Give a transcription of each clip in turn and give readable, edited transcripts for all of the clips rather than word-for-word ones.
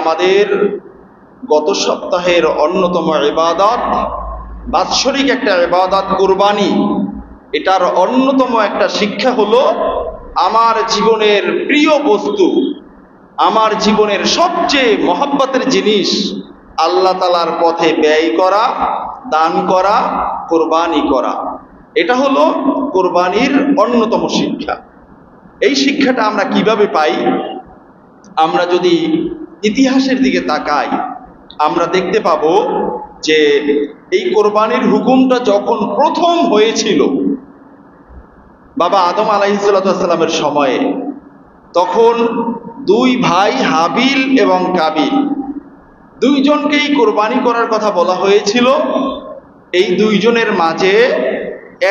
আমাদের গত সপ্তাহের অন্যতম ইবাদত, বাৎসরিক একটা ইবাদত কুরবানি। এটার অন্যতম একটা শিক্ষা হলো আমার জীবনের প্রিয় বস্তু, আমার জীবনের সবচেয়ে মহব্বতের জিনিস আল্লাহ তাআলার পথে ব্যয় করা, দান করা, কুরবানি করা। এটা হলো কুরবানির অন্যতম শিক্ষা। এই শিক্ষাটা আমরা কিভাবে পাই? আমরা যদি ইতিহাসের দিকে তাকাই, আমরা দেখতে পাবো যে এই কোরবানির হুকুমটা যখন প্রথম হয়েছিল বাবা আদম আলাইহিসসালামের সময়ে, তখন দুই ভাই হাবিল এবং কাবিল দুইজনকেই কোরবানি করার কথা বলা হয়েছিল। এই দুইজনের মাঝে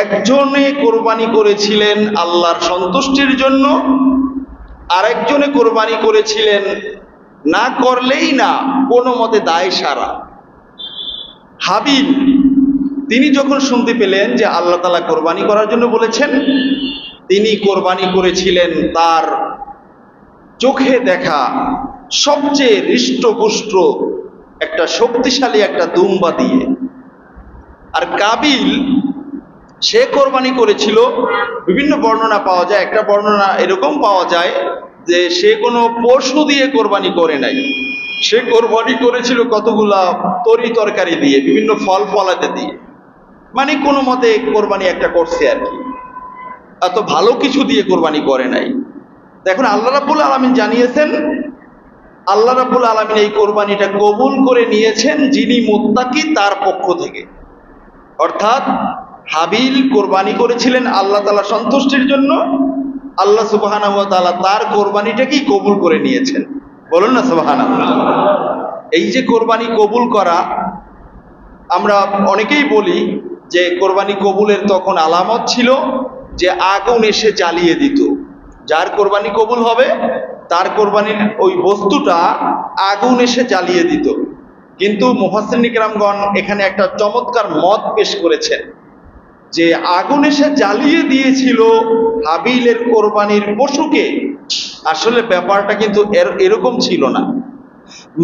একজনে কোরবানি করেছিলেন আল্লাহর সন্তুষ্টির জন্য, আরেকজনে কোরবানি করেছিলেন না করলেই না, কোনো মতে দায় সারা। হাবিল তিনি যখন শুনতে পেলেন যে আল্লাহ তাআলা কোরবানি করার জন্য বলেছেন, তিনি কোরবানি করেছিলেন তার চোখে দেখা সবচেয়ে হৃষ্টপুষ্ট একটা শক্তিশালী একটা দুম্বা দিয়ে। আর কাবিল সে কোরবানি করেছিল, বিভিন্ন বর্ণনা পাওয়া যায়। একটা বর্ণনা এরকম পাওয়া যায় যে সে কোনো পশু দিয়ে কোরবানি করে নাই, সে কোরবানি করেছিল কতগুলা তরি তরকারি দিয়ে, বিভিন্ন ফল ফলাতে দিয়ে, মানে কোনো মতে কোরবানি একটা করছে আর কি, এত ভালো কিছু দিয়ে কোরবানি করে নাই। এখন আল্লাহ রাব্বুল আলামিন জানিয়েছেন, আল্লাহ রাব্বুল আলামিন এই কোরবানিটা কবুল করে নিয়েছেন যিনি মুত্তাকি তার পক্ষ থেকে। অর্থাৎ হাবিল কোরবানি করেছিলেন আল্লাহ তাআলা সন্তুষ্টির জন্য, আল্লাহ সুবহানাহু ওয়া তাআলা তার কোরবানিটাকেই কবুল করে নিয়েছেন। বলুন না সুবহানাল্লাহ। এই যে কোরবানি কবুল করা, আমরা অনেকেই বলি যে কোরবানি কবুলের তখন আলামত ছিল যে আগুন এসে জ্বালিয়ে দিত। যার কোরবানি কবুল হবে তার কোরবানির ওই বস্তুটা আগুন এসে জ্বালিয়ে দিত। কিন্তু মুফাসসিরিন কিরামগণ এখানে একটা চমৎকার মত পেশ করেছেন যে আগুন এসে জ্বালিয়ে দিয়েছিল হাবিলের কোরবানির পশুকে। আসলে ব্যাপারটা কিন্তু এরকম ছিল না।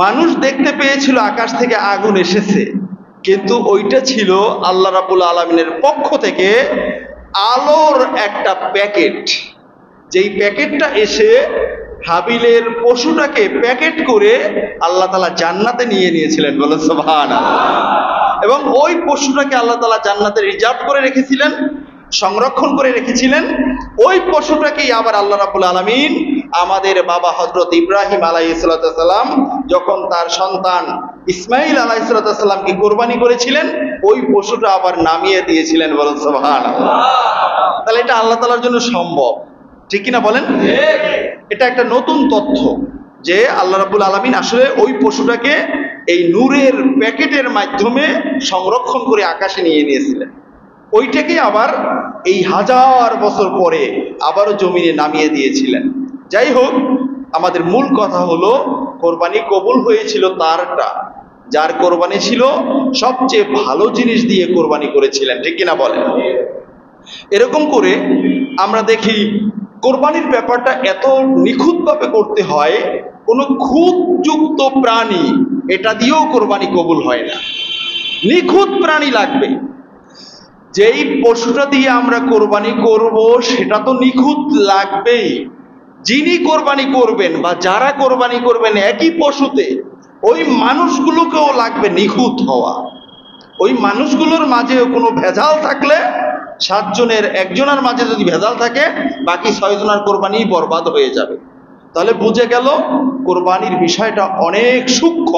মানুষ দেখতে পেয়েছিল আকাশ থেকে আগুন এসেছে, কিন্তু ওইটা ছিল আল্লাহ রাব্বুল আলামিনের পক্ষ থেকে আলোর একটা প্যাকেট। যেই প্যাকেটটা এসে হাবিলের পশুটাকে প্যাকেট করে আল্লাহ তাআলা জান্নাতে নিয়ে নিয়েছিলেন। বলেন সুবহানাল্লাহ। এবং ওই পশুটাকে আল্লাহ তাআলা জান্নাতে রিজার্ভ করে রেখেছিলেন, সংরক্ষণ করে রেখেছিলেন। ওই পশুটাকেই আবার আল্লাহ রাব্বুল আলামিন আমাদের বাবা হযরত ইব্রাহিম আলাইহিসসালাম যখন তার সন্তান ইসমাইল আলাইহিসসালামকে কোরবানি করেছিলেন, ওই পশুটা আবার নামিয়ে দিয়েছিলেন। বলেন সুবহানাল্লাহ। তাহলে এটা আল্লাহ তাআলার জন্য সম্ভব, ঠিক কিনা বলেন? এটা একটা নতুন তথ্য যে আল্লাহ রাব্বুল আলামিন আসলে ওই পশুটাকে এই নূরের প্যাকেটের মাধ্যমে সংরক্ষণ করে আকাশে নিয়ে নিয়েছিলেন। ওইটাকে আবার এই 1000 বছর পরে আবারও জমিনে নামিয়ে দিয়েছিলেন। যাই হোক, আমাদের মূল কথা হলো কোরবানি কবুল হয়েছিল তারটা যার কোরবানি ছিল সবচেয়ে ভালো জিনিস দিয়ে কোরবানি করেছিলেন, ঠিক কিনা বলেন? এরকম করে আমরা দেখি কোরবানির ব্যাপারটা এত নিখুঁতভাবে করতে হয়, কোনো খুঁতযুক্ত প্রাণী এটা দিয়েও কোরবানি কবুল হয় না। নিখুঁত প্রাণী লাগবে। যেই পশুটা দিয়ে আমরা কোরবানি করব সেটা তো নিখুঁত লাগবেই। যিনি কোরবানি করবেন বা যারা কোরবানি করবেন একই পশুতে, ওই মানুষগুলোকেও লাগবে নিখুঁত হওয়া। ওই মানুষগুলোর মাঝেও কোনো ভেজাল থাকলে, 7 জনের একজনের মাঝে যদি ভেজাল থাকে, বাকি 6 জনের কোরবানি বরবাদ হয়ে যাবে। তাহলে বুঝে গেল কোরবানির বিষয়টা অনেক সূক্ষ্ম।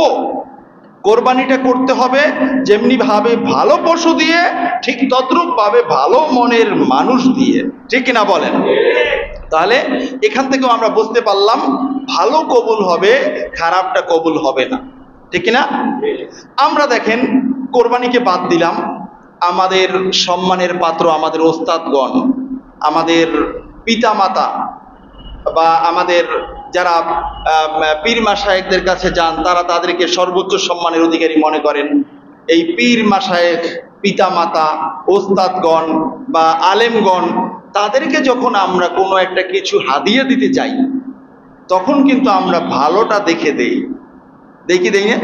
কোরবানিটা করতে হবে যেমনি ভাবে ভালো পশু দিয়ে, ঠিক তদ্রূপ ভাবে ভালো মনের মানুষ দিয়ে, ঠিক কিনা বলেন? তাহলে এখান থেকেও আমরা বুঝতে পারলাম ভালো কবুল হবে, খারাপটা কবুল হবে না, ঠিক কিনা? আমরা দেখেন কোরবানিকে বাদ দিলাম, আমাদের সম্মানের পাত্র আমাদের ওস্তাদগণ, আমাদের পিতামাতা বা আমাদের যারা পীর মাশায়েখদের কাছে যান, তারা তাদেরকে সর্বোচ্চ সম্মানের অধিকারী মনে করেন। এই পীর মাশায়েখ, পিতামাতা, ওস্তাদগণ বা আলেমগণ, তাদেরকে যখন আমরা কোনো একটা কিছু হাদিয়া দিতে যাই, তখন কিন্তু আমরা ভালোটা দেখে দেই। দেখি দেই না?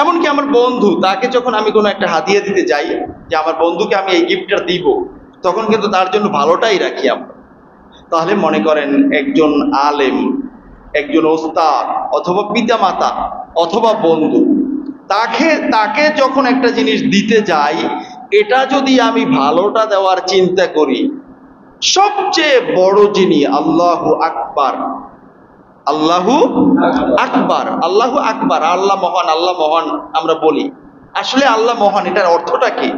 এমনকি আমার বন্ধু, তাকে যখন আমি কোনো একটা হাদিয়া দিতে যাই, যে আমার বন্ধুকে আমি এই গিফটটা দিব, তখন কিন্তু তার জন্য ভালোটাই রাখি আমরা। তাহলে মনে করেন একজন আলেম, একজন ওস্তাদ অথবা পিতামাতা অথবা বন্ধু, তাকে যখন একটা জিনিস দিতে যাই, এটা যদি আমি ভালোটা দেওয়ার চিন্তা করি, সবচেয়ে বড় যিনি আল্লাহু আকবার, আল্লাহু আকবার, আল্লাহু আকবার, আল্লাহ মহান, আল্লাহ মহান আমরা বলি, আসলে আল্লাহ মহান এটার অর্থটা কি?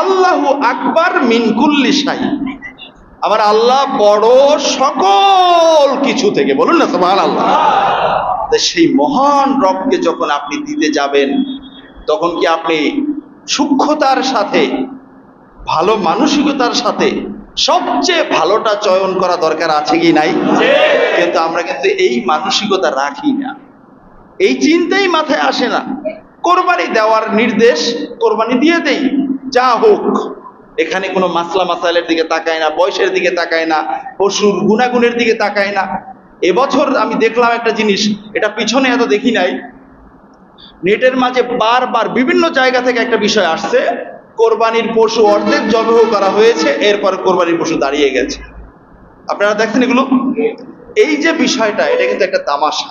আল্লাহু আকবার মিন কুল্লি শাই, আমার আল্লাহ বড় সকল কিছু থেকে, বলুন না সুবহানাল্লাহ। সেই মহান রবকে যখন আপনি দিতে যাবেন, তখন কি আপনি সূক্ষ্মতার সাথে, ভালো মানসিকতার সাথে সবচেয়ে ভালোটা চয়ন করা দরকার আছে কি নাই? কিন্তু আমরা কিন্তু এই মানসিকতা রাখি না, এই চিন্তাই মাথায় আসে না। কোরবানি দেওয়ার নির্দেশ, কোরবানি দিয়ে দেই, যা হোক। এখানে কোনো মাসলা মাসাইলের দিকে তাকায় না, বয়সের দিকে তাকায় না, পশুর গুণাগুণের দিকে তাকায় না। এবছর আমি দেখলাম একটা জিনিস, এটা পিছনে এত দেখি নাই, নেটের মাঝে বারবার বিভিন্ন জায়গা থেকে একটা বিষয় আসছে, কোরবানির পশু অর্ধেক জবাহ করা হয়েছে, এরপর কোরবানির পশু দাঁড়িয়ে গেছে। আপনারা দেখছেন এগুলো? এই যে বিষয়টা, এটা কিন্তু একটা তামাশা,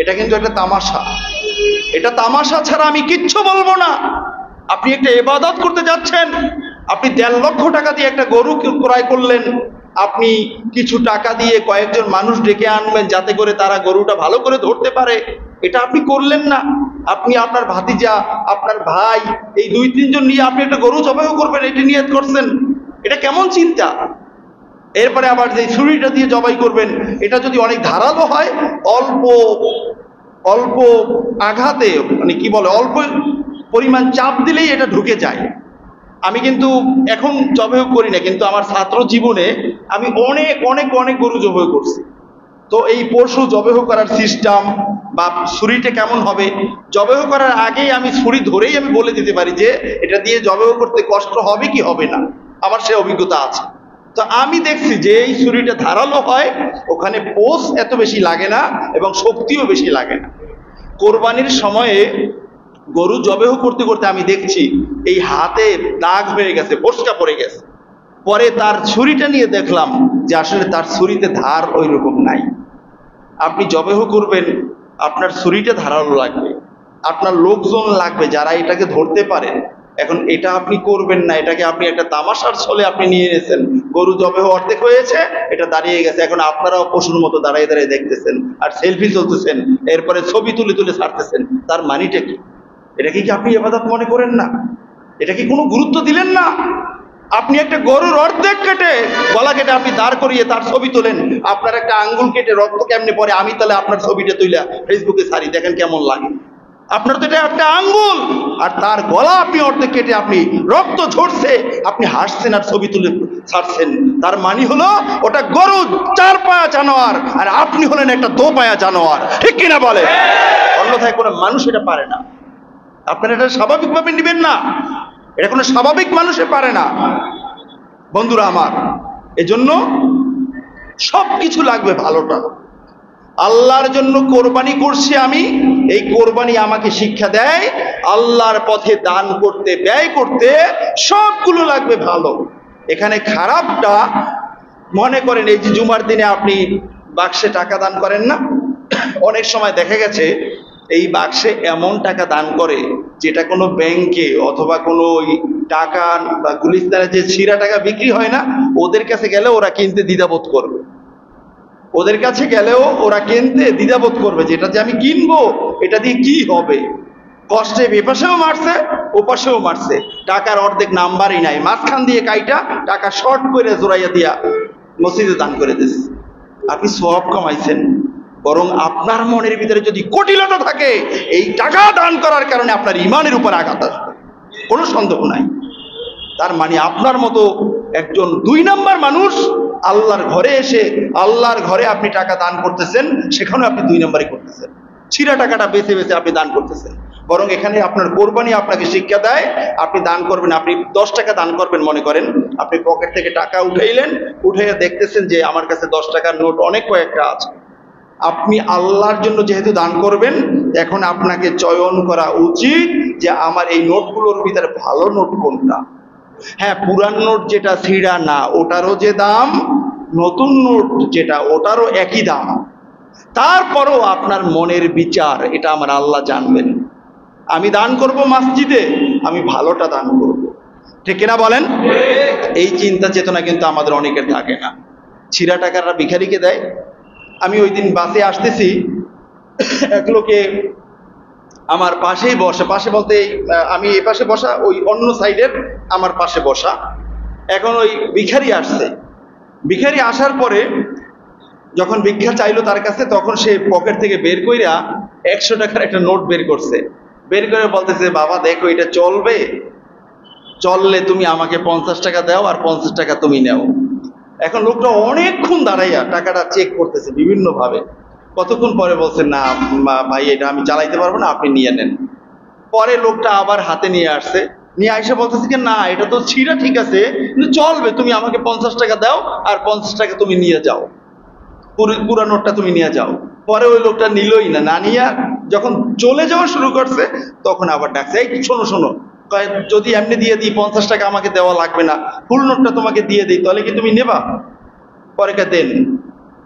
এটা কিন্তু একটা তামাশা। এটা তামাশা ছাড়া আমি কিচ্ছু বলবো না। আপনি একটা ইবাদত করতে যাচ্ছেন, আপনি 1.5 লক্ষ টাকা দিয়ে একটা গরু ক্রয় করলেন, আপনি কিছু টাকা দিয়ে কয়েকজন মানুষ ডেকে আনবেন যাতে করে তারা গরুটা ভালো করে ধরতে পারে, এটা আপনি করলেন না। আপনি আপনার ভাতিজা, আপনার ভাই, এই 2-3 জন নিয়ে আপনি একটা গরু জবাই করবেন, এটা নিয়ত করছেন। এটা কেমন চিন্তা? এরপরে আবার যে ছুরিটা দিয়ে জবাই করবেন, এটা যদি অনেক ধারালো হয়, অল্প অল্প আঘাতে, মানে কি বলে, অল্প পরিমাণ চাপ দিলেই এটা ঢুকে যায়। আমি কিন্তু এখন জবাই করি না, কিন্তু আমার ছাত্র জীবনে আমি অনেক অনেক অনেক গরু জবাই করছি। তো এই পশু জবাই করার সিস্টেম বা ছুরিটা কেমন হবে, জবাই করার আগেই আমি ছুরি ধরেই আমি বলে দিতে পারি যে এটা দিয়ে জবাই করতে কষ্ট হবে কি হবে না, আমার সে অভিজ্ঞতা আছে। তো আমি দেখছি যে এই ছুরিটা ধারালো হয়, ওখানে পোষ এত বেশি লাগে না এবং শক্তিও বেশি লাগে না। কোরবানির সময়ে গরু জবাই করতে করতে আমি দেখছি এই হাতে দাগ হয়ে গেছে, ফোস্কা পড়ে গেছে। পরে তার ছুরিটা নিয়ে দেখলাম যে আসলে তার ছুরিতে ধার ওই রকম নাই। আপনি জবাই করবেন, আপনার ছুরিটা ধারালো লাগবে, আপনার লোকজন লাগবে যারা এটাকে ধরতে পারে। এখন এটা আপনি করবেন না, এটাকে আপনি একটা তামাশার ছলে আপনি নিয়ে নিয়েছেন। গরু জবাই অর্ধেক হয়েছে, এটা দাঁড়িয়ে গেছে, এখন আপনারাও পশুর মতো দাঁড়িয়ে দাঁড়িয়ে দেখতেছেন আর সেলফি তুলতেছেন, এরপরে ছবি তুলে তুলে ছাড়তেছেন। তার মানিটা কি? এটাকে কি আপনি ইবাদত মনে করেন না? এটা কি কোনো গুরুত্ব দিলেন না? আপনি একটা গরুর অর্ধেক কেটে, গলা কেটে আপনি দাঁড় করিয়ে তার ছবি তোলেন, আপনার একটা আঙ্গুল কেটে রক্ত কেমনে পড়ে, আমি তাহলে আপনার ছবিটা তুলে ফেসবুকে ছাড়ি, দেখেন কেমন লাগে। আপনার তো এটা একটা আঙ্গুল, আর তার গলা আপনি অর্ধেক কেটে, আপনি রক্ত ঝরছে, আপনি হাসছেন আর ছবি তুলে ছাড়ছেন। তার মানে হলো ওটা গরু 4 পায়া জানোয়ার, আর আপনি হলেন একটা 2 পায়া জানোয়ার, ঠিক কিনা বলে? অন্যথায় কোনো মানুষ এটা পারে না। আপনারা এটা স্বাভাবিকভাবে নেবেন না, এটা কোনো স্বাভাবিক মানুষে পারে না। বন্ধুরা আমার, এজন্য সবকিছু লাগবে ভালোটা। আল্লাহর জন্য কোরবানি করছি আমি, এই কোরবানি আমাকে শিক্ষা দেয় আল্লাহর পথে দান করতে, ব্যয় করতে সবগুলো লাগবে ভালো। এখানে খারাপটা, মনে করেন এই যে জুমার দিনে আপনি বাক্সে টাকা দান করেন না, অনেক সময় দেখা গেছে এই বাক্সে এমন টাকা দান করে যেটা কোনো ব্যাংকে অথবা কোনো টাকা বা গুলিস্তানে যে ছিঁড়া টাকা বিক্রি হয় না, ওদের কাছে গেলে ওরা কিনতে দ্বিধাবোধ করবে। ওদের কাছে গেলেও ওরা কিনতে দ্বিধাবোধ করবে যে এটা যে আমি কিনবো, এটা দিয়ে কি হবে। কষ্টে এপাশেও মারছে, ওপাশেও মারছে, টাকার অর্ধেক নাম্বারই নাই, মাঝখান দিয়ে কাইটা টাকা শর্ট করে জোড়াইয়া দিয়া মসজিদে দান করে দিচ্ছে। আপনি সওয়াব কামাইছেন, বরং আপনার মনের ভিতরে যদি কুটিলতা থাকে, এই টাকা দান করার কারণে আপনার ইমানের উপর আঘাত আসবে, কোনো সন্দেহ নাই। তার মানে আপনার মতো একজন 2 নাম্বার মানুষ আল্লাহর ঘরে এসে, আল্লাহর ঘরে আপনি টাকা দান করতেছেন, সেখানেও আপনি 2 নাম্বারই করতেছেন, ছিঁড়া টাকাটা বেছে বেছে আপনি দান করতেছেন। বরং এখানে আপনার কোরবানি আপনাকে শিক্ষা দেয়, আপনি দান করবেন, আপনি 10 টাকা দান করবেন, মনে করেন আপনি পকেট থেকে টাকা উঠাইলেন, উঠে দেখতেছেন যে আমার কাছে 10 টাকার নোট অনেক কয়েকটা আছে, আপনি আল্লাহর জন্য যেহেতু দান করবেন, এখন আপনাকে চয়ন করা উচিত যে আমার এই নোটগুলোর ভিতরে ভালো নোট কোনটা। হ্যাঁ, পুরান নোট যেটা ছিঁড়া না ওটারও যে দাম, নতুন নোট যেটা ওটারও একই দাম। তারপরও আপনার মনের বিচার, এটা আমার আল্লাহ জানবেন। আমি দান করব মসজিদে, আমি ভালোটা দান করব, ঠিক কিনা বলেন? এই চিন্তা চেতনা কিন্তু আমাদের অনেকের থাকে না। ছিঁড়া টাকাটা ভিখারিকে দেয়। আমি ওই দিন বাসে আসতেছি, এক লোকে আমার পাশেই বসা, পাশে বলতে আমি এই পাশে বসা, ওই অন্য সাইডের আমার পাশে বসা। এখন ওই ভিখারি আসছে, ভিখারি আসার পরে যখন ভিক্ষা চাইলো তার কাছে, তখন সে পকেট থেকে বের কইরা 100 টাকার একটা নোট বের করছে। বের করে বলতেছে, বাবা দেখো এটা চলবে, চললে তুমি আমাকে 50 টাকা দাও আর 50 টাকা তুমি নাও। এখন লোকটা অনেকক্ষণ দাঁড়াইয়া টাকাটা চেক করতেছে বিভিন্ন ভাবে। কতক্ষণ পরে বলছে, না ভাই এটা আমি চালাইতে পারবো না, আপনি নিয়ে নেন। পরে লোকটা আবার হাতে নিয়ে আসছে, নিয়ে আইসা বলতেছে কি, না এটা তো ছিঁড়া ঠিক আছে কিন্তু চলবে, তুমি আমাকে 50 টাকা দাও আর 50 টাকা তুমি নিয়ে যাও, পুরা নোটটা তুমি নিয়ে যাও। পরে ওই লোকটা নিলই না, না নিয়ে যখন চলে যাওয়া শুরু করছে তখন আবার ডাকছে, এই শোনো শোনো, যদি এমনি দিয়ে দিই 50 টাকা আমাকে দেওয়া লাগবে না, ফুল নোটটা তোমাকে দিয়ে দিই, তাহলে কি তুমি নেবা? পরে দেন।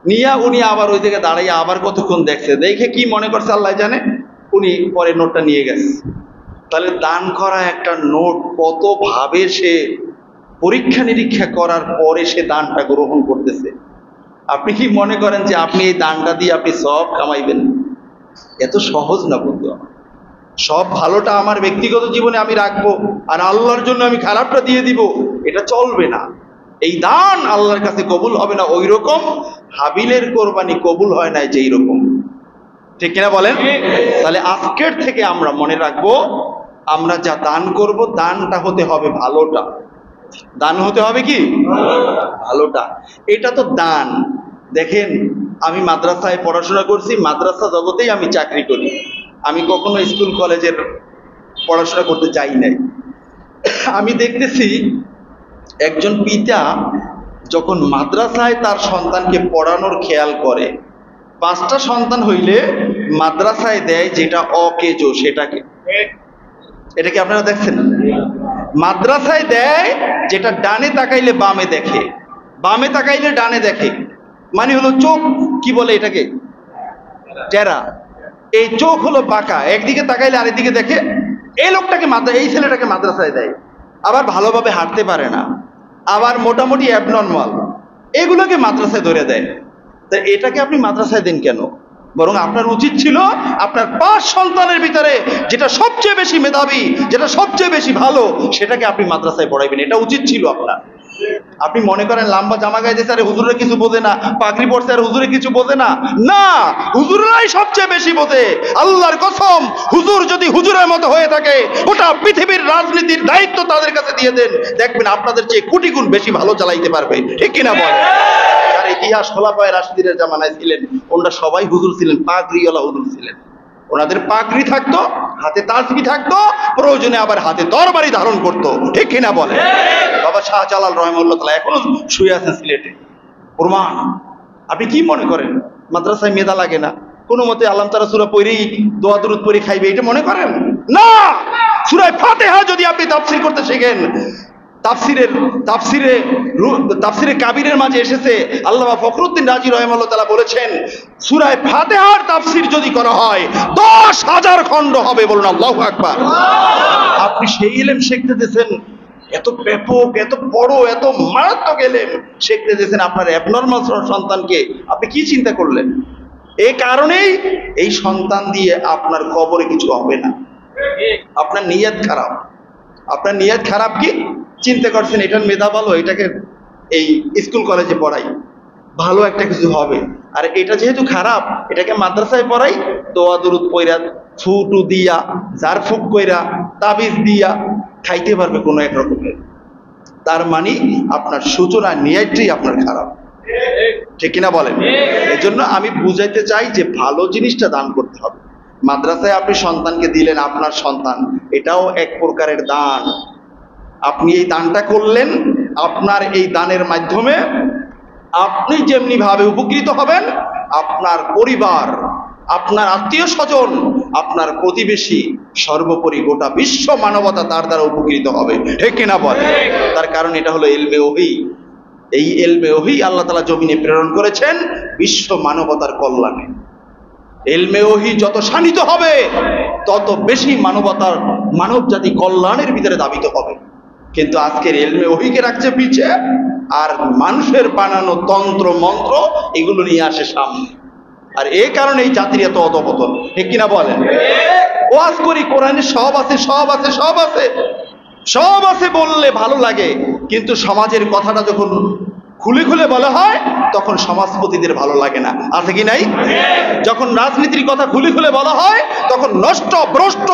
নিয়া উনি আবার ওই জায়গায় দাঁড়াইয়া আবার কতক্ষণ দেখছে, দেখে কি মনে করছে আল্লাহ জানে, উনি পরে নোটটা নিয়ে গেছে। তাহলে দান করা একটা নোট কত ভাবে সে পরীক্ষা নিরীক্ষা করার পরে সে দানটা গ্রহণ করতেছে। আপনি কি মনে করেন যে আপনি এই দানটা দিয়ে আপনি সব কামাইবেন? এত সহজ না বন্ধু। সব ভালোটা আমার ব্যক্তিগত জীবনে আমি রাখবো আর আল্লাহর জন্য আমি খারাপটা দিয়ে দিব, এটা চলবে না। এই দান আল্লাহর কাছে কবুল হবে না। ওই রকম হাবিলের কোরবানি কবুল হয় না যেই রকম, ঠিক কিনা বলেন? তাহলে আজকের থেকে আমরা মনে রাখবো, আমরা যা দান করব দানটা হতে হবে ভালোটা। দান হতে হবে কি? ভালোটা। এটা তো দান। দেখেন, আমি মাদ্রাসায় পড়াশোনা করছি, মাদ্রাসা জগতেই আমি চাকরি করি, আমি কখনো স্কুল কলেজের পড়াশোনা করতে যাই নাই। আমি দেখতেছি একজন পিতা যখন মাদ্রাসায় তার সন্তানকে পড়ানোর খেয়াল করে, 5টা সন্তান হইলে মাদ্রাসায় দেয় যেটা অকেজো সেটাকে। এটা কি আপনারা দেখছেন? মাদ্রাসায় দেয় যেটা ডানে তাকাইলে বামে দেখে, বামে তাকাইলে ডানে দেখে, মানে হলো চোখ কি বলে এটাকে, টেরা। এই চোখ হলো বাঁকা, একদিকে তাকাইলে আরেকদিকে দেখে। এই লোকটাকে এই ছেলেটাকে মাদ্রাসায় দেয়। আবার ভালোভাবে হাঁটতে পারে না, আবার মোটামুটি অ্যাবনর্মাল, এগুলোকে মাদ্রাসায় ধরে দেয়। তা এটাকে আপনি মাদ্রাসায় দেন কেন? বরং আপনার উচিত ছিল আপনার 5 সন্তানের ভিতরে যেটা সবচেয়ে বেশি মেধাবী, যেটা সবচেয়ে বেশি ভালো, সেটাকে আপনি মাদ্রাসায় পড়াইবেন। এটা উচিত ছিল আপনার। আপনি মনে করেন লম্বা জামা গাইতেছে আর হুজুরে কিছু বোঝে না, পাগড়ি পড়ছে আর হুজুরে কিছু বোঝে না। না, হুজুরাই সবচেয়ে বেশি বোঝে। আল্লাহর কসম, হুজুর যদি হুজুরের মতো হয়ে থাকে, গোটা পৃথিবীর রাজনীতির দায়িত্ব তাদের কাছে দিয়ে দেন, দেখবেন আপনাদের চেয়ে কোটি গুণ বেশি ভালো চালাইতে পারবে, ঠিক কিনা বল? আর ইতিহাস খোলাফায়ে রাশিদিনের জামানায় ছিলেন, ওনারা সবাই হুজুর ছিলেন, পাগড়িওয়ালা হুজুর ছিলেন। ওনাদের পাগড়ি থাকতো, হাতে তাসবিহ থাকতো, প্রয়োজনে আবার হাতে তরবারি ধারণ করতো, ঠিক কিনা বলে? বাবা শাহজালাল রহমাতুল্লাহ তাআলা এখনো শুয়ে আছেন সিলেটে, প্রমাণ। আপনি কি মনে করেন মাদ্রাসায় মেধা লাগে না? কোনো মতে আল্লাহ তাআলা সূরা পড়েই দোয়া দরুদ পড়ে খাইবে, এটা মনে করেন? না, সূরা ফাতিহা যদি আপনি তাফসীর করতে শিখেন, তাফসিরে কাবিরের মাঝে এসেছে, আল্লামা ফখরুদ্দিন রাজি রাহিমাহুল্লাহ তাআলা বলেছেন, সূরা ফাতিহার তাফসীর যদি করা হয় 10,000 খণ্ড হবে। বলুন আল্লাহু আকবার। আপনি সেই ইলম শিখতে দিয়েছেন, এত ব্যাপক, এত বড়, এত মারাত্মক ইলম শিখতে দিয়েছেন আপনার অ্যাবনর্মাল সন্তানকে, আপনি কি চিন্তা করলেন? এই কারণেই এই সন্তান দিয়ে আপনার কবরে কিছু হবে না। আপনার নিয়ত খারাপ। আপনার নিয়ত খারাপ কি? চিন্তা করছেন এটার মেধা ভালো, এটাকে এই স্কুল কলেজে পড়াই, ভালো একটা কিছু হবে। আর এটা যেহেতু খারাপ, এটাকে মাদ্রাসায় পড়াই, দোয়া দরুদ পইরা, ফুটু দিয়া, জারফুক কইরা, তাবিজ দিয়া খাইতে পারবে কোনো এক রকমের। তার মানে আপনার সূচনা নিয়তটাই আপনার খারাপ, ঠিক কিনা বলেন? এই জন্য আমি বুঝাইতে চাই যে ভালো জিনিসটা দান করতে হবে। মাদ্রাসায় আপনি সন্তানকে দিলেন, আপনার সন্তান, এটাও এক প্রকারের দান। আপনি এই দানটা করলেন, আপনার এই দানের মাধ্যমে আপনি যেমনি ভাবে উপকৃত হবেন, আপনার পরিবার, আপনার আত্মীয় স্বজন, আপনার প্রতিবেশী, সর্বোপরি গোটা বিশ্ব মানবতা তার দ্বারা উপকৃত হবে। ঠিক কিনা বলে? তার কারণ এটা হলো ইলমে ওহী। এই ইলমে ওহী আল্লাহ তাআলা জমিনে প্রেরণ করেছেন বিশ্ব মানবতার কল্যাণে। ইলমে ওহী যত শানিত হবে তত বেশি মানব জাতি কল্যাণের ভিতরে দাবিত হবে। কিন্তু আজকের ইলমে ওহীকে রাখছে পিছে, আর মানুষের বানানো তন্ত্র মন্ত্র এগুলো নিয়ে আসে সামনে। আর এই কারণে এই জাতির এত অধপতন। ঠিক কিনা বলেন? ওয়াজ করি, কোরআনে সব আছে, সব আছে, সব আছে, সব আছে বললে ভালো লাগে, কিন্তু সমাজের কথাটা যখন খুলে খুলে বলা হয় তখন সমাজপতিদের ভালো লাগে না। আছে কি নাই? যখন রাজনীতির কথা খুলে খুলে বলা হয় তখন নষ্ট ভ্রষ্ট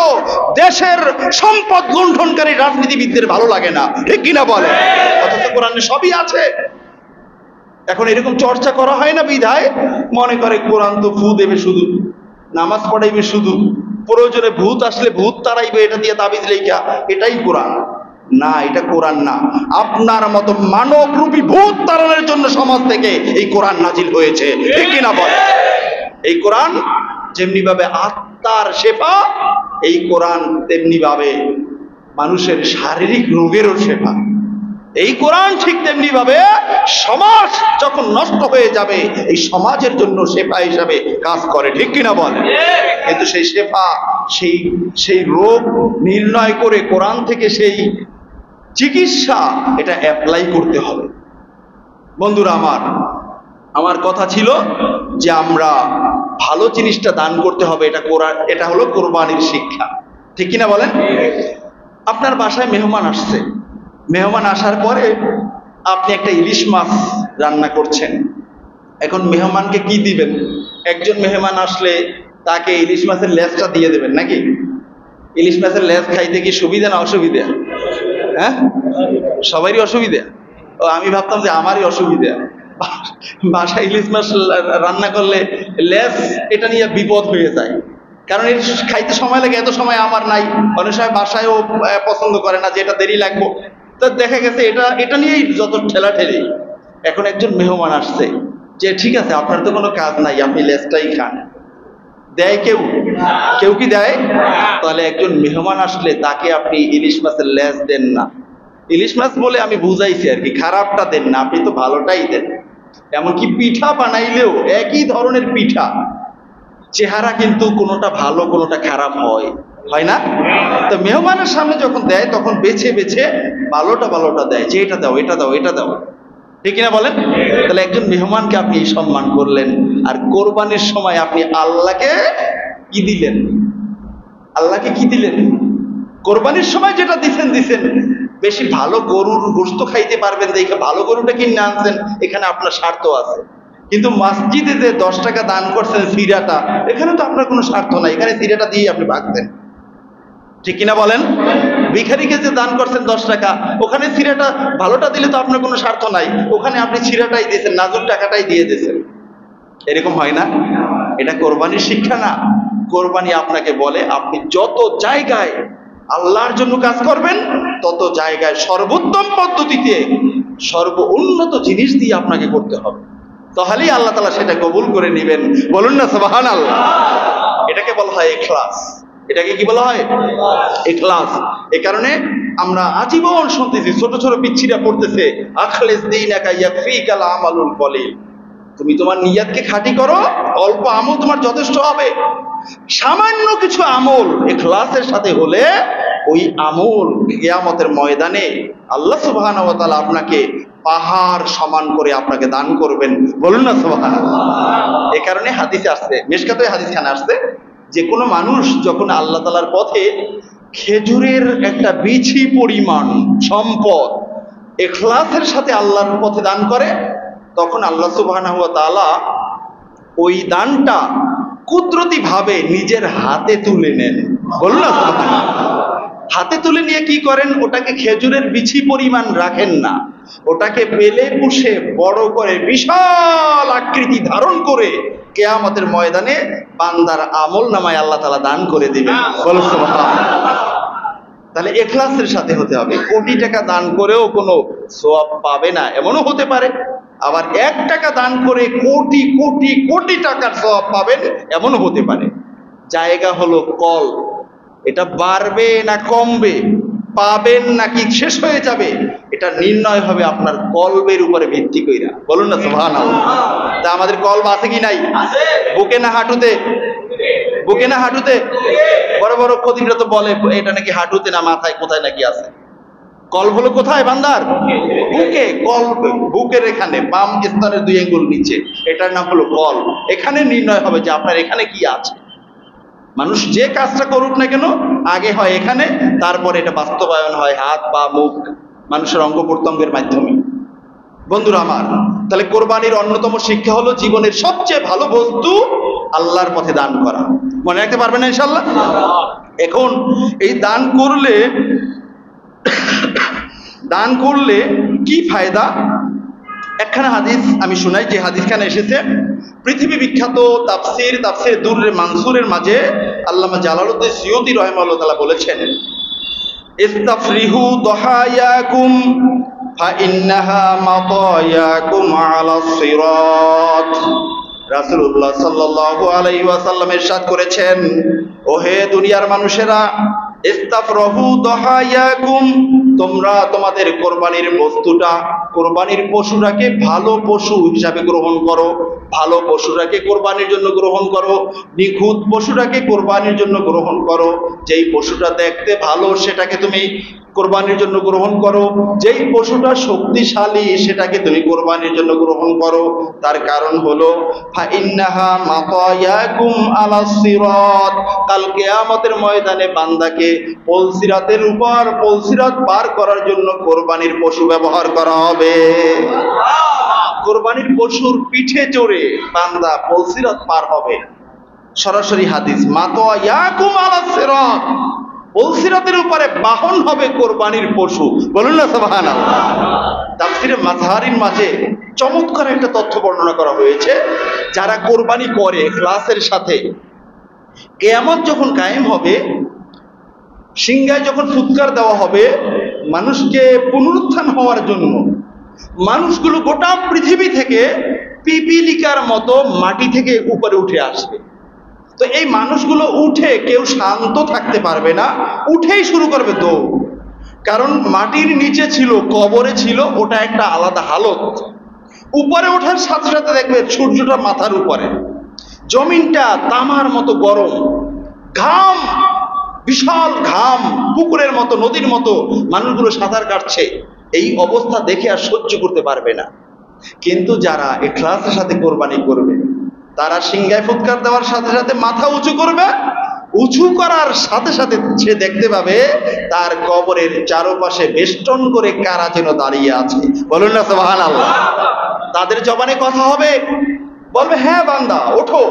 দেশের সম্পদ লুণ্ঠনকারী রাজনীতিবিদদের ভালো লাগে না। ঠিক কিনা বলে? অথচ কোরআনে সবই আছে। এখন এরকম চর্চা করা হয় না বিধায় মনে করে কোরআন তো ফু দেবে, শুধু নামাজ পড়াইবে, শুধু প্রয়োজনে ভূত আসলে ভূত তাড়াইবে, এটা দিয়ে তাবিজ লেখা, এটাই কোরআন না। এটা কোরআন না। আপনার মতো মানব রূপী ভূত তাড়ানোর জন্য সমাজ থেকে এই কোরআন নাজিল হয়েছে। ঠিক কিনা বলে? এই কোরআন যেমনি ভাবে আত্মার শেফা, এই কোরআন তেমনি ভাবে মানুষের শারীরিক রোগেরও শেফা। এই কোরআন ঠিক তেমনি ভাবে সমাজ যখন নষ্ট হয়ে যাবে এই সমাজের জন্য শেফা হিসাবে কাজ করে। ঠিক কিনা বলে? কিন্তু সেই শেফা, সেই রোগ নির্ণয় করে কোরআন থেকে সেই চিকিৎসা, এটা অ্যাপ্লাই করতে হবে। বন্ধুরা আমার কথা ছিল যে আমরা ভালো জিনিসটা দান করতে হবে। এটা কোরআন, এটা হলো কোরবানির শিক্ষা। ঠিক কিনা বলেন? আপনার বাসায় মেহমান আসছে, মেহমান আসার পরে আপনি একটা ইলিশ মাছ রান্না করছেন। এখন মেহমানকে কি দিবেন? একজন মেহমান আসলে তাকে ইলিশ মাছের লেজটা দিয়ে দেবেন নাকি? ইলিশ মাছের লেজ খাইতে কি সুবিধা না অসুবিধা? হ্যাঁ, সবারই অসুবিধা। ও, আমি ভাবতাম যে আমারই অসুবিধা। বাসায় ইলিশ মাছ রান্না করলে লেজ এটা নিয়ে বিপদ হয়ে যায়, কারণ এর খাইতে সময় লাগে, এত সময় আমার নাই। অনেক সময় বাসায়ও পছন্দ করে না যে এটা দেরি লাগবো, তো দেখা গেছে এটা নিয়েই যত ঠেলা ঠেলি। এখন একজন মেহমান আসছে, যে ঠিক আছে আপনার তো কোনো কাজ নাই, আপনি লেজটাই খান। দেয় কেউ কি দেয়? তাহলে একজন মেহমান আসলে তাকে আপনি ইলিশ মাছের লেজ দেন না। ইলিশ মাছ বলে আমি বুঝাইছি আর কি, খারাপটা দেন না, আপনি তো ভালোটাই দেন। এমনকি পিঠা বানাইলেও একই ধরনের পিঠা, চেহারা কিন্তু কোনোটা ভালো কোনোটা খারাপ হয় না? তো মেহমানের সামনে যখন দেয় তখন বেছে বেছে ভালোটা দেয়, যে এটা দাও, এটা দাও, এটা দাও। ঠিক কিনা বলেন? তাহলে একজন মেহমানকে আপনি সম্মান করলেন, আর কোরবানির সময় আপনি আল্লাহকে কি দিলেন? আল্লাহকে কি দিলেন? কোরবানির সময় যেটা দিছেন, বেশি ভালো গরুর গোশত খাইতে পারবেন দেখে ভালো গরুটা কিনে আনছেন, এখানে আপনার স্বার্থ আছে। কিন্তু মসজিদে যে 10 টাকা দান করছেন সিরাটা, এখানে তো আপনার কোনো স্বার্থ নাই, এখানে সিরাটা দিয়ে আপনি ভাগছেন। ঠিক কিনা বলেন? ভিখারিকে যে দান করছেন 10 টাকা, ওখানে সিরাটা ভালোটা দিলে তো আপনার কোনো স্বার্থ নাই, ওখানে আপনি সিরাটাই দিয়েছেন, নাজুক টাকাটাই দিয়ে দিয়েছেন। এরকম হয় না? এটা কোরবানির শিক্ষা না। কোরবানি আপনাকে বলে আপনি যত জায়গায় আল্লাহর জন্য কাজ করবেন তত জায়গায় সর্বোত্তম পদ্ধতিতে সর্ব উন্নত জিনিস দিয়ে আপনাকে করতে হবে, তাহলেই আল্লাহ তাআলা সেটা কবুল করে নেবেন। বলুন না সুবহানাল্লাহ। এটাকে বলা হয় ইখলাস। এটাকে কি বলা হয়? ইখলাস। এই কারণে আমরা আজীবন শুনতেছি, ছোট ছোট পিচ্ছিরা পড়তেছে, আখলিস দীনাকা ইয়াকফিকাল আমালুল কলিল। তুমি তোমার নিয়তকে খাঁটি করো, অল্প আমল তোমার যথেষ্ট হবে। সামান্য কিছু আমল ইখলাসের সাথে হলে ওই আমল কিয়ামতের ময়দানে আল্লাহ সুবহানাহু ওয়া তাআলা আপনাকে পাহাড় সমান করে আপনাকে দান করবেন। বলুন না সুবহানাল্লাহ। এই কারণে হাদিসে আসছে, মিশকাতে হাদিসখানে আসছে, যে কোনো মানুষ যখন আল্লাহ তাআলার পথে খেজুরের একটা বিচি পরিমাণ সম্পদ ইখলাসের সাথে আল্লাহর পথে দান করে, তখন আল্লাহ সুবহানাহু ওয়া তাআলা ওই দানটা কুদরতি ভাবে নিজের হাতে তুলে নেন। বলুন না সুবহানাল্লাহ। হাতে তুলে নিয়ে কি করেন? ওটাকে খেজুরের বিচি পরিমাণ রাখেন না, ওটাকে পেলে পুষে বড় করে বিশাল আকৃতি ধারণ করে কিয়ামতের ময়দানে বান্দার আমল নামায় আল্লাহ তাআলা দান করে দিবেন। বলুন সুবহানাল্লাহ। তাহলে ইখলাসের সাথে হতে হবে। কোটি টাকা দান করেও কোনো সওয়াব পাবে না, এমনও হতে পারে। আবার 1 টাকা দান করে কোটি কোটি কোটি টাকার সওয়াব পাবেন, এমনও হতে পারে। জায়গা হলো কল, এটা বাড়বে না কমবে, পাবেন নাকি শেষ হয়ে যাবে, এটা নির্ণয় হবে আপনার কলবের উপরে ভিত্তি কইরা। বলুন না সুবহানাল্লাহ। তা আমাদের কলব আছে কি নাই? বুকে না হাঁটুতে? বুকে না হাঁটুতে? বড় বড় খতিবরা তো বলে এটা নাকি হাঁটুতে না মাথায়, কোথায় নাকি আছে। কলব হলো কোথায় বান্দার? বুকে। কলব বুকের এখানে, বাম স্তনের 2 আঙ্গুল নিচে, এটার নাম হলো কল। এখানে নির্ণয় হবে যে আপনার এখানে কি আছে। মানুষ যে কাজটা করুক না কেন, আগে হয় এখানে, তারপরে এটা বাস্তবায়ন হয় হাত পা মুখ মানুষের অঙ্গ প্রত্যঙ্গের মাধ্যমে। বন্ধুরা আমার, তাহলে কোরবানির অন্যতম শিক্ষা হলো জীবনের সবচেয়ে ভালো বস্তু আল্লাহর পথে দান করা। মনে রাখতে পারবেন না ইনশাআল্লাহ? এখন এই দান করলে কি ফায়দা? একখানা হাদিস আমি শুনাই, যে হাদিসখানে এসেছে পৃথিবী বিখ্যাত তাফসীর দুররে মানসুরের মাঝে আল্লামা জালালউদ্দিন সুয়ুতী রাহিমাহুল্লাহ তাআলা বলেছেন, ইস্তাফরিহু দহায়াকুম ফাইন্নাহা মাতায়াকুম আলাস সিরাত। রাসূলুল্লাহ সাল্লাল্লাহু আলাইহি ওয়াসাল্লাম ইরশাদ করেছেন, ওহে দুনিয়ার মানুষেরা, ইস্তাফরাহু দহায়াকুম, তোমরা তোমাদের কোরবানির বস্তুটা, কোরবানির পশুটাকে ভালো পশু হিসাবে গ্রহণ করো। ভালো পশুটাকে কোরবানির জন্য গ্রহণ করো, নিখুঁত পশুটাকে কোরবানির জন্য গ্রহণ করো। যেই পশুটা দেখতে ভালো সেটাকে তুমি কোরবানির জন্য গ্রহণ করো, যেই পশুটা শক্তিশালী সেটাকে তুমি কোরবানির জন্য গ্রহণ করো। তার কারণ হলো ফাইন্নাহা মাতায়াকুম আলাস সিরাত, কাল কিয়ামতের ময়দানে বান্দাকে পলসিরাতের উপর পলসিরাত পার করার জন্য কোরবানির পশু ব্যবহার করা হবে। কোরবানির পশুর পিঠে চড়ে বান্দা পলসিরাত পার হবে। সরাসরি হাদিস, মাতায়াকুম আলাস সিরাত, পলসিরাতের উপরে বাহন হবে কোরবানির পশু। বলুন না সুবহানাল্লাহ। তাফসীরে মাজহারির মাঝে চমৎকার একটা তথ্য বর্ণনা করা হয়েছে, যারা কোরবানি করে ইখলাসের সাথে, কিয়ামত যখন কায়েম হবে, সিংহায় যখন ফুৎকার দেওয়া হবে মানুষকে পুনরুত্থান হওয়ার জন্য, মানুষগুলো গোটা পৃথিবী থেকে পিপিলিকার মতো মাটি থেকে উপরে উঠে আসবে। তো এই মানুষগুলো উঠে কেউ শান্ত থাকতে পারবে না, উঠেই শুরু করবে দৌড়। কারণ মাটির নিচে ছিল, কবরে ছিল, ওটা একটা আলাদা হালত। উপরে ওঠার সাথে সাথে দেখবে সূর্যটা মাথার উপরে, জমিনটা তামার মতো গরম, ঘাম, বিশাল ঘাম, পুকুরের মতো নদীর মতো মানুষগুলো সাঁতার কাটছে। এই অবস্থা দেখে আর সহ্য করতে পারবে না। কিন্তু যারা ইখলাসের সাথে কোরবানি করবে, তারা সিংহায় ফুৎকার দেওয়ার সাথে সাথে মাথা উঁচু করবে, উঁচু করার সাথে সাথে সে দেখতে পাবে তার কবরের চারপাশে বেষ্টন করে কারা যেন দাঁড়িয়ে আছে। বলুন না সুবহানাল্লাহ। তাদের জবানে কথা হবে, বলবে, হ্যাঁ বান্দা ওঠো,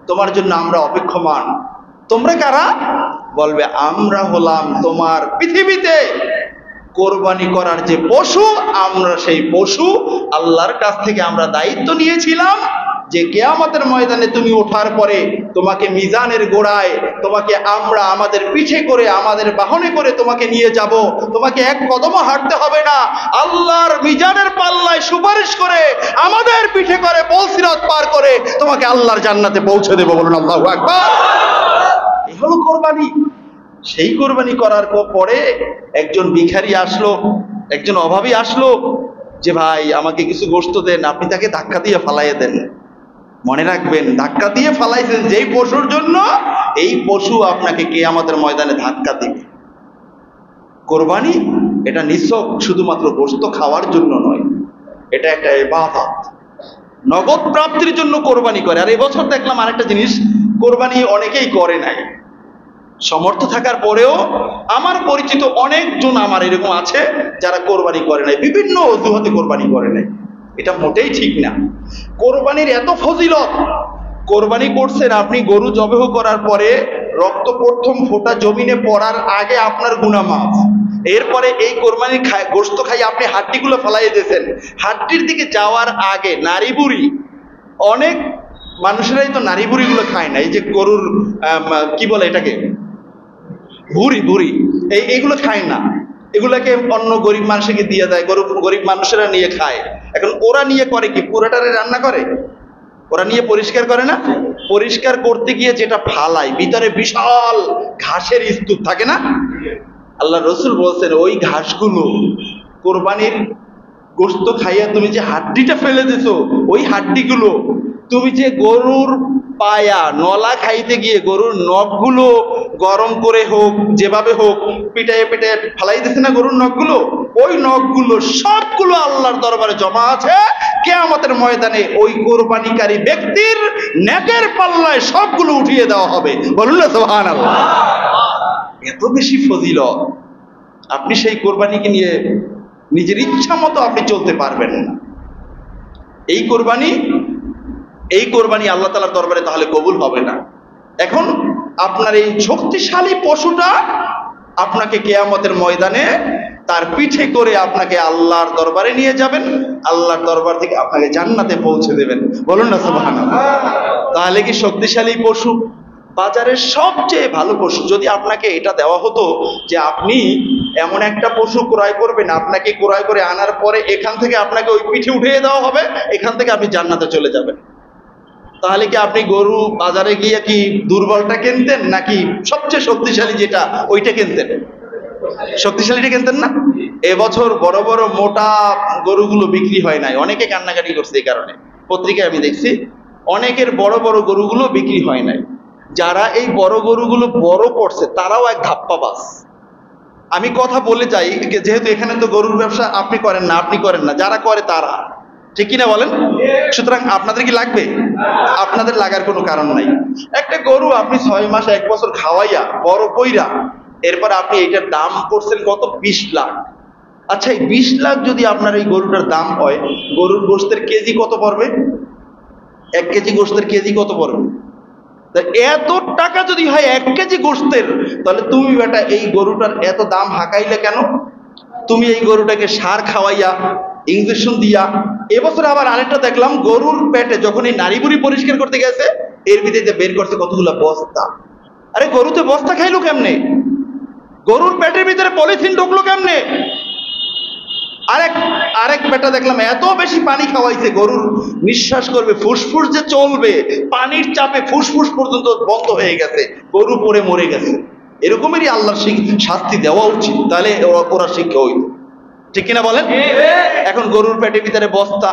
তোমার জন্য আমরা অপেক্ষমান। তোমরা কারা? বলবে, আমরা হলাম তোমার পৃথিবীতে কোরবানি করার যে পশু, আমরা সেই পশু আল্লাহর কাছ থেকে আমরা দায়িত্ব নিয়েছিলাম যে কিয়ামতের ময়দানে তুমি ওঠার পরে তোমাকে মিজানের গোড়ায়, তোমাকে আমরা আমাদের পিঠে করে, আমাদের বাহনে করে তোমাকে নিয়ে যাব। তোমাকে এক কদমও হাঁটতে হবে না, আল্লাহর মিজানের পাল্লায় সুপারিশ করে আমাদের পিঠে করে পলসিরাত পার করে তোমাকে আল্লাহর জান্নাতে পৌঁছে দেব। বলুন আল্লাহু আকবার। এই হলো কোরবানি। সেই কোরবানি করার পরে একজন ভিখারি আসলো, একজন অভাবী আসলো, যে ভাই আমাকে কিছু গোশত দেন। আপনি তাকে ধাক্কা দিয়ে ফালাইয়ে দেন। মনে রাখবেন, ধাক্কা দিয়ে ফালাইছেন যেই পশুর জন্য, এই পশু আপনাকে কিয়ামতের ময়দানে ধাক্কা দিবে। কোরবানি এটা নিছক শুধুমাত্র গোশত খাওয়ার জন্য নয়, এটা একটা ইবাদত। নগদ প্রাপ্তির জন্য কোরবানি করে। আর এবছর দেখলাম আরেকটা জিনিস, কোরবানি অনেকেই করে নাই। সমর্থ থাকার পরেও আমার পরিচিত অনেকজন আমার এরকম আছে যারা কোরবানি করে নাই, বিভিন্ন অজুহাতে কোরবানি করে নাই। এটা মোটেই ঠিক না। কোরবানির এত ফজিলত, কোরবানি করছেন আপনি, গরু জবেহ করার পরে রক্ত প্রথম ফোঁটা জমিনে পড়ার আগে আপনার গুনাহ মাফ। এরপরে এই কোরবানির গোশত খাই আপনি হাড্ডিগুলো ফেলাইয়ে দিয়েছেন, হাড্ডির দিকে যাওয়ার আগে নারী বুড়ি, অনেক মানুষেরাই তো নারী বুড়িগুলো খায় না, এই যে গরুর কি বলে এটাকে, ভুড়ি, এইগুলো খায় না। এগুলাকে অন্য গরিব মানুষকে দিয়ে দেয়, গরিব মানুষেরা নিয়ে খায়। এখন ওরা নিয়ে করে কি, পুরাটারে রান্না করে? ওরা নিয়ে পরিষ্কার করে না? পরিষ্কার করতে গিয়ে যেটা ফালায়, ভিতরে বিশাল ঘাসের স্তূপ থাকে না? আল্লাহ রসুল বলছেন ওই ঘাসগুলো কোরবানির গোশত খাইয়া তুমি যে হাড্ডিটা ফেলে দিছো, ওই হাড্ডিগুলো তুমি যে গরুর পায়া নলা খাইতে গিয়ে গরুর নখগুলো গরম করে হোক, যেভাবে হোক পিটাইয়ে পিটাইয়ে ফালাই দিছে না গরুর নখগুলো, ওই নখগুলো সবগুলো আল্লাহর দরবারে জমা আছে। কিয়ামতের ময়দানে ওই কোরবানিকারী ব্যক্তির নেকের পাল্লায় সবগুলো উঠিয়ে দেওয়া হবে। বলুন না সুবহানাল্লাহ। এত বেশি ফজিলত, আপনি সেই কোরবানিকে নিয়ে নিজের ইচ্ছা মতো আপনি চলতে পারবেন না। এই কোরবানি আল্লাহ তাআলার দরবারে তাহলে কবুল হবে না। এখন আপনার এই শক্তিশালী পশুটা আপনাকে কিয়ামতের ময়দানে তার পিঠে করে আপনাকে আল্লাহর দরবারে নিয়ে যাবেন, আল্লাহর দরবার থেকে আপনাকে জান্নাতে পৌঁছে দেবেন। বলুন না সুবহানাল্লাহ। তাহলে কি শক্তিশালী পশু বাজারের সবচেয়ে ভালো পশু? যদি আপনাকে এটা দেওয়া হতো যে আপনি এমন একটা পশু ক্রয় করবেন, আপনাকে ক্রয় করে আনার পরে এখান থেকে আপনাকে ওই পিঠে উঠিয়ে দেওয়া হবে, এখান থেকে আপনি জান্নাতে চলে যাবেন, তাহলে কি আপনি গরু বাজারে গিয়ে কি দুর্বলটা কিনতেন নাকি সবচেয়ে শক্তিশালী যেটা ওইটা কিনতেন? শক্তিশালীটা কিনতেন না? এবছর বড় বড় মোটা গরুগুলো বিক্রি হয় নাই, অনেকে কান্নাকাটি করছে। এই কারণে পত্রিকায় আমি দেখছি অনেকের বড় বড় গরুগুলো বিক্রি হয় নাই। যারা এই বড় গরুগুলো বড় করছে তারাও এক ধাপ্পাবাজ। আমি কথা বলে যাই, যেহেতু এখানে তো গরুর ব্যবসা আপনি করেন না, যারা করে তারা, ঠিক কিনা বলেন? সুতরাং আপনাদের কি লাগবে? আপনাদের লাগার কোনো কারণ নাই। একটা গরু আপনি 6 মাস 1 বছর খাওয়াইয়া বড় কইরা এরপর আপনি এইটার দাম করছেন কত? 20 লাখ। আচ্ছা, এই 20 লাখ যদি আপনার এই গরুটার দাম হয়, গরুর গোশতের কেজি কত পড়বে? 1 কেজি গোশতের কেজি কত পড়বে? এত টাকা যদি হয় 1 কেজি গোশতের, তাহলে তুমি বেটা এই গরুটার এত দাম হাঁকাইলে কেন? তুমি এই গরুটাকে সার খাওয়াইয়া ইঞ্জেকশন দিয়া, এবছর আবার আরেকটা দেখলাম গরুর পেটে যখন এই নাড়ি বুড়ি পরিষ্কার করতে গেছে এর ভিতরে বের করছে কতগুলো বস্তা। আরে গরুতে বস্তা খাইলো কেমনে? গরুর পেটের ভিতরে পলিথিন ঢুকলো কেমনে? আরেক বেটা দেখলাম এত বেশি পানি খাওয়াইছে, গরুর নিঃশ্বাস করবে, ফুসফুস যে চলবে, পানির চাপে ফুসফুস পর্যন্ত বন্ধ হয়ে গেছে, গরু পড়ে মরে গেছে। এরকমেরই আল্লাহর শাস্তি দেওয়া উচিত, তাহলে ওরা শিক্ষা হইত। ঠিক কিনা বলেন? এখন গরুর পেটের ভিতরে বস্তা,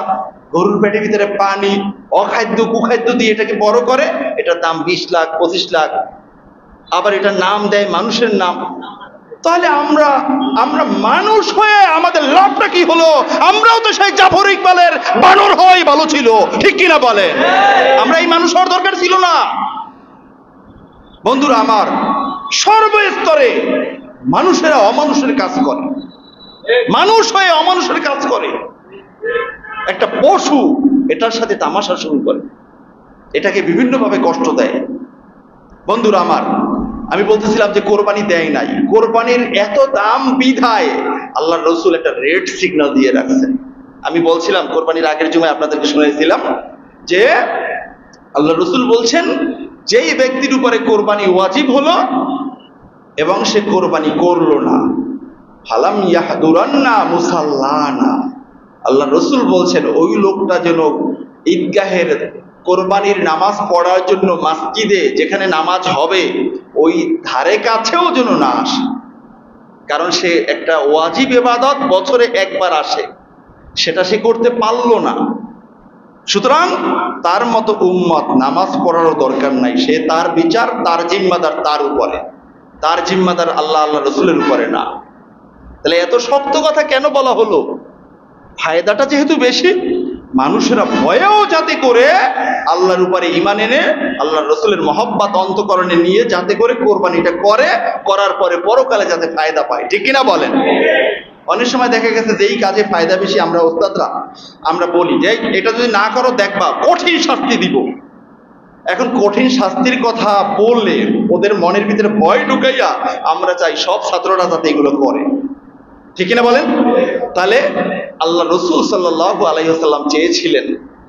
গরুর পেটের ভিতরে পানি, অখাদ্য কুখাদ্য দিয়ে এটাকে বড় করে, এটার দাম 20 লাখ 25 লাখ, আবার এটার নাম দেয় মানুষের নাম। তাহলে আমরা মানুষ হয়ে আমাদের লাভটা কি হলো? আমরাও তো সেই জাফর ইকবালের বানর হয় ভালো ছিল, ঠিক কিনা বলেন? আমরা এই মানুষ হওয়ার দরকার ছিল না। বন্ধুরা আমার, সর্বস্তরে মানুষেরা অমানুষের কাজ করে, মানুষ হয়ে অমানুষের কাজ করে। একটা পশু এটার সাথে তামাশা শুরু করে, এটাকে বিভিন্নভাবে কষ্ট দেয়। বন্ধুরা আমার, আমি বলতেছিলাম যে কোরবানি দেয় নাই, কোরবানির এত দাম বিধায় আল্লাহ রসুল একটা রেড সিগন্যাল দিয়ে রাখছেন। আমি বলছিলাম কোরবানির আগের জুমায় আপনাদেরকে শুনেছিলাম যে আল্লাহ রসুল বলছেন যেই ব্যক্তির উপরে কোরবানি ওয়াজিব হলো এবং সে কোরবানি করলো না, ফালাম ইয়াহদুরান্না মুসাল্লানা, আল্লাহ রসুল বলছেন ওই লোকটা যেন ঈদগাহের কোরবানির নামাজ পড়ার জন্য মসজিদে যেখানে নামাজ হবে ওই ধারে কাছেও যেন না আসে। কারণ সে একটা ওয়াজিব ইবাদত বছরে একবার আসে, সেটা সে করতে পারলো না। সুতরাং তার মতো উম্মত নামাজ পড়ারও দরকার নাই, সে তার বিচার তার জিম্মাদার তার উপরে, তার জিম্মাদার আল্লাহ রসুলের উপরে না। তাহলে এত শক্ত কথা কেন বলা হলো? ফায়দাটা যেহেতু বেশি, মানুষেরা ভয়েও যাতে করে আল্লাহর উপরে ঈমান এনে আল্লাহর রসুলের মহব্বত অন্তঃকরণে নিয়ে যাতে করে কোরবানিটা করে, করার পরে পরকালে যাতে ফায়দা পায়। ঠিক কিনা বলেন? অনেক সময় দেখা গেছে যে এই কাজে ফায়দা বেশি, আমরা ওস্তাদরা আমরা বলি যে এটা যদি না করো দেখবা কঠিন শাস্তি দিব। এখন কঠিন শাস্তির কথা বললে ওদের মনের ভিতরে ভয় ঢুকাইয়া আমরা চাই সব ছাত্ররা যাতে এগুলো করে। ঠিক কিনা বলেন? তাহলে আল্লাহ রসুল সাল্লাল্লাহু আলাইহি ওয়াসাল্লাম চেয়েছিলেন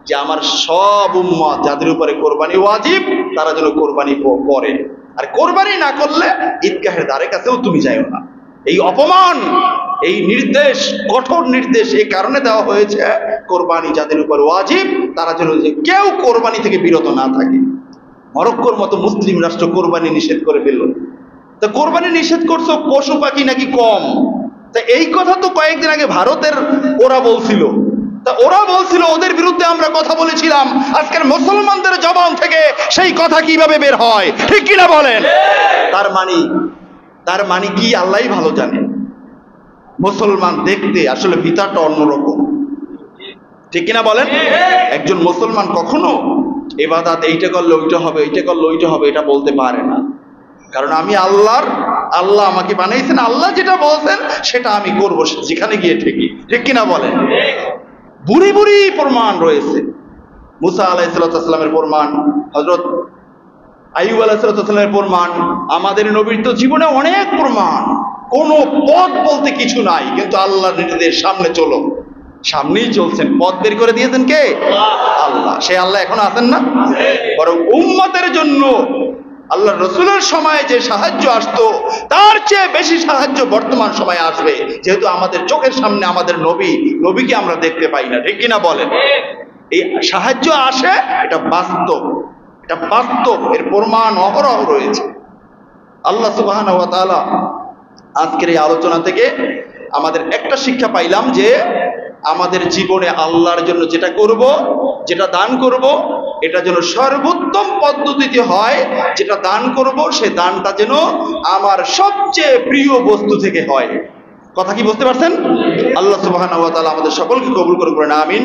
যে আমার সব উম্মত যাদের উপরে কোরবানি ওয়াজিব তারা যেন কোরবানি করে, আর কোরবানি না করলে ঈদগাহের ধারে কাছেও তুমি যাইও না। এই অপমান, এই নির্দেশ, কঠোর নির্দেশ এই কারণে দেওয়া হয়েছে, কোরবানি যাদের উপর ওয়াজিব তারা যেন কেউ কোরবানি থেকে বিরত না থাকে। মরক্কোর মতো মুসলিম রাষ্ট্র কোরবানি নিষেধ করে ফেলল। তা কোরবানি নিষেধ করছো, পশু পাখি নাকি কম? তা এই কথা তো কয়েকদিন আগে ভারতের ওরা বলছিল। তা ওরা বলছিল, ওদের বিরুদ্ধে আমরা কথা বলেছিলাম, আজকের মুসলমানদের জবান থেকে সেই কথা কিভাবে বের হয়, ঠিক কিনা বলেন? তার মানে কি আল্লাহই ভালো জানে। মুসলমান দেখতে আসলে ভিতরটা অন্যরকম, ঠিক কিনা বলেন? একজন মুসলমান কখনো ইবাদত এইটা করলে ওইটা হবে, এইটা করলে ওইটা হবে এটা বলতে পারে না। কারণ আমি আল্লাহ আমাকে বানাইছেন, আল্লাহ যেটা বলছেন সেটা আমি করবো যেখানে গিয়ে ঠিকই, ঠিক কিনা বলেন? বুড়ি বুড়ি প্রমাণ রয়েছে। মুসা আলাইহিসসালামের প্রমাণ, হযরত আইয়ুব আলাইহিসসালামের প্রমাণ, আমাদের নবীর তো জীবনে অনেক প্রমাণ। কোনো পথ বলতে কিছু নাই, কিন্তু আল্লাহ নির্দেশ সামনে চলো, সামনেই চলছেন। পথ বের করে দিয়েছেন কে? আল্লাহ। সে আল্লাহ এখন আছেন না? বরং উম্মতের জন্য আল্লাহ রসুলের সময় যে সাহায্য আসতো তার চেয়ে বেশি সাহায্য বর্তমান সময়ে আসবে, যেহেতু আমাদের চোখের সামনে আমাদের নবীকে আমরা দেখতে পাই না, ঠিক কিনা বলেন? এই সাহায্য আসে, এটা বাস্তব, এর প্রমাণ অহরহ রয়েছে। আল্লাহ সুবহানাহু ওয়া তাআলা আজকের এই আলোচনা থেকে আমাদের একটা শিক্ষা পাইলাম যে আমাদের জীবনে আল্লাহর জন্য যেটা করব, যেটা দান করব, এটা যেন সর্বোত্তম পদ্ধতিতে হয়। যেটা দান করব সে দানটা যেন আমার সবচেয়ে প্রিয় বস্তু থেকে হয়। কথা কি বুঝতে পারছেন? আল্লাহ সুবহানাহু ওয়া তাআলা আমাদের সকলকে কবুল করুন, আমিন।